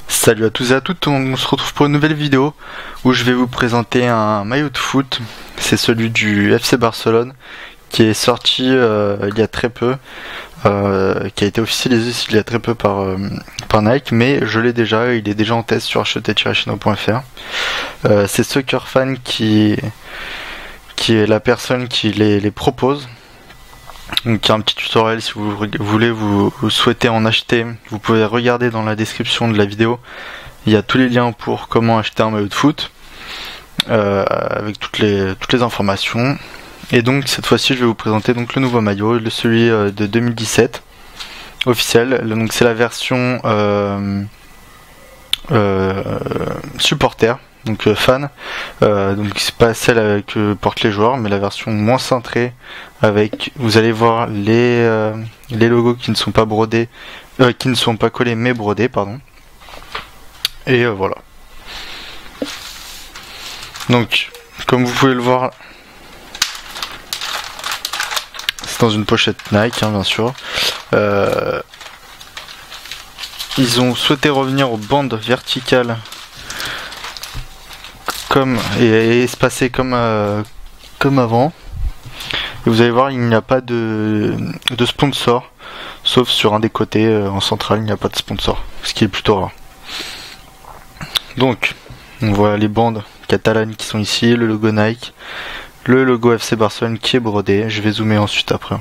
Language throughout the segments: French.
Salut à tous et à toutes, on se retrouve pour une nouvelle vidéo où je vais vous présenter un maillot de foot. C'est celui du FC Barcelone qui est sorti il y a très peu, qui a été officialisé il y a très peu par Nike, mais je l'ai déjà, il est déjà en test sur acheter-chino.fr. C'est Soccerfan qui est la personne qui les propose. Donc il y a un petit tutoriel si vous voulez, vous souhaitez en acheter, vous pouvez regarder dans la description de la vidéo. Il y a tous les liens pour comment acheter un maillot de foot, avec toutes les informations. Et donc cette fois-ci je vais vous présenter donc le nouveau maillot, celui de 2017 officiel. Donc c'est la version supporter. Donc fan, donc c'est pas celle que portent les joueurs, mais la version moins cintrée avec, vous allez voir les logos qui ne sont pas brodés, qui ne sont pas collés mais brodés, pardon. Et voilà. Donc, comme vous pouvez le voir, c'est dans une pochette Nike, hein, bien sûr. Ils ont souhaité revenir aux bandes verticales et espacé comme avant. Et vous allez voir, il n'y a pas de sponsor, sauf sur un des côtés en centrale, il n'y a pas de sponsor, ce qui est plutôt rare. Donc on voit les bandes catalanes qui sont ici, le logo Nike, le logo FC Barcelone qui est brodé. Je vais zoomer ensuite après.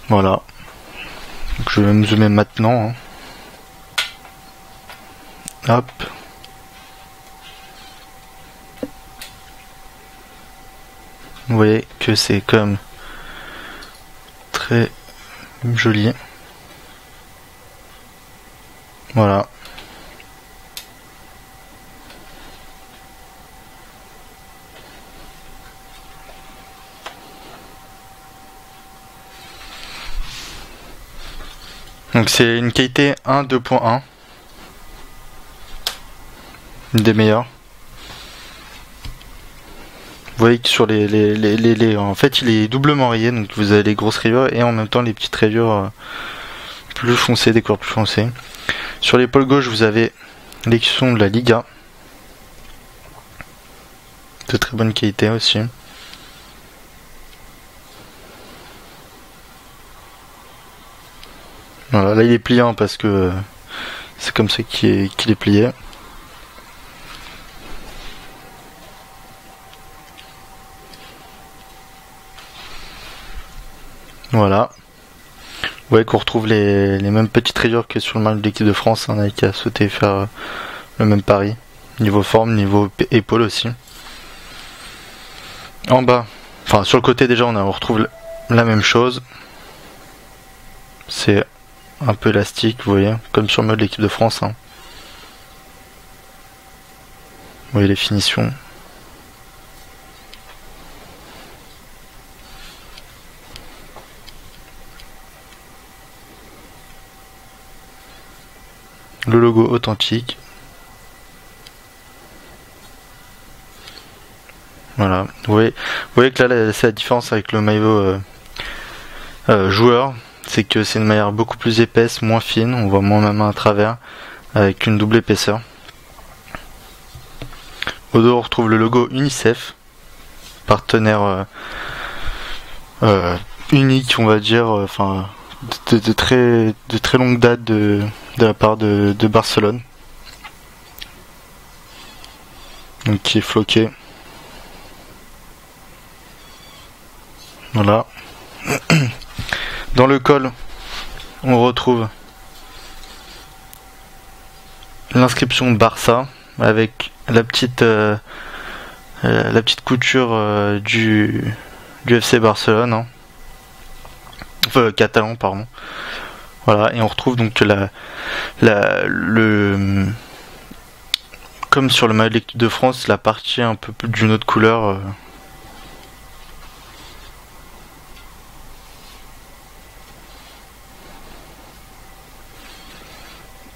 Voilà, donc je vais me zoomer maintenant, hein. Hop. Vous voyez que c'est quand même très joli. Voilà. Donc c'est une qualité 1 2.1, une des meilleures. Vous voyez que sur en fait il est doublement rayé, donc vous avez les grosses rayures et en même temps les petites rayures plus foncées, des couleurs plus foncées. Sur l'épaule gauche vous avez l'écusson de la Liga, de très bonne qualité aussi. Voilà, là il est pliant parce que c'est comme ça qu'il est plié. Voilà. Vous voyez qu'on retrouve les mêmes petites rayures que sur le maillot de l'équipe de France, hein, qui a souhaité faire le même pari. Niveau forme, niveau épaule aussi. En bas, enfin sur le côté déjà on retrouve la même chose. C'est un peu élastique, vous voyez, comme sur le maillot de l'équipe de France, hein. Vous voyez les finitions. Le logo authentique. Voilà. Vous voyez que là, c'est la différence avec le maillot joueur. C'est que c'est une matière beaucoup plus épaisse, moins fine. On voit moins ma main à travers, avec une double épaisseur. Au dos, on retrouve le logo UNICEF, partenaire unique, on va dire, enfin de très longue date de la part de Barcelone, donc qui est floqué. Voilà. Dans le col on retrouve l'inscription Barça avec la petite couture du FC Barcelone, hein. Enfin catalan, pardon. Voilà, et on retrouve donc comme sur le maillot de l'équipe de France, la partie un peu d'une autre couleur.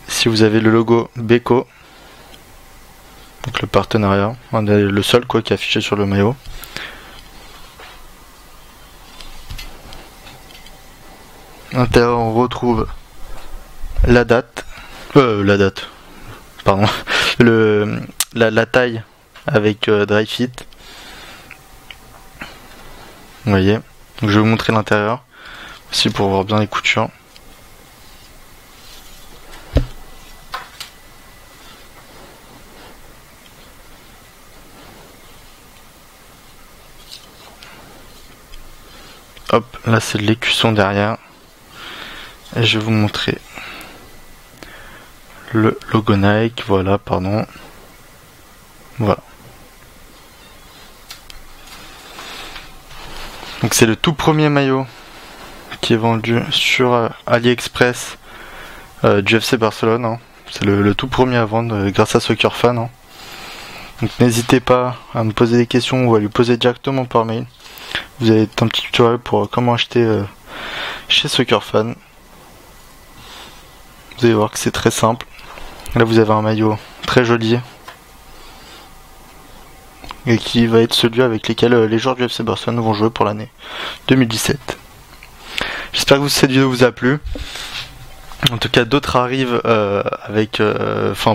Si vous avez le logo Beko, Donc le partenariat, on est le seul quoi qui est affiché sur le maillot. À l'intérieur on retrouve la date, pardon, la taille avec dry fit. Vous voyez, donc je vais vous montrer l'intérieur aussi pour voir bien les coutures. Hop, là c'est l'écusson derrière. Et je vais vous montrer le logo Nike, voilà, pardon. Voilà. Donc c'est le tout premier maillot qui est vendu sur AliExpress du FC Barcelone. Hein. C'est le tout premier à vendre grâce à Soccer Fan. Hein. Donc n'hésitez pas à me poser des questions ou à lui poser directement par mail. Vous avez un petit tutoriel pour comment acheter chez Soccer Fan. Vous allez voir que c'est très simple. Là vous avez un maillot très joli et qui va être celui avec lequel les joueurs du FC Barcelone vont jouer pour l'année 2017. J'espère que cette vidéo vous a plu. En tout cas d'autres arrivent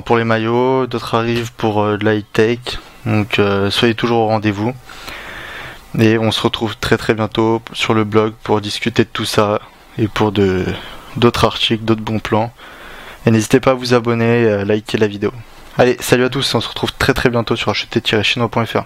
pour les maillots, d'autres arrivent pour de la high-tech. Donc soyez toujours au rendez-vous. Et on se retrouve très très bientôt sur le blog pour discuter de tout ça et pour d'autres articles, d'autres bons plans. Et n'hésitez pas à vous abonner et à liker la vidéo. Allez, salut à tous, on se retrouve très très bientôt sur acheter-chinois.fr.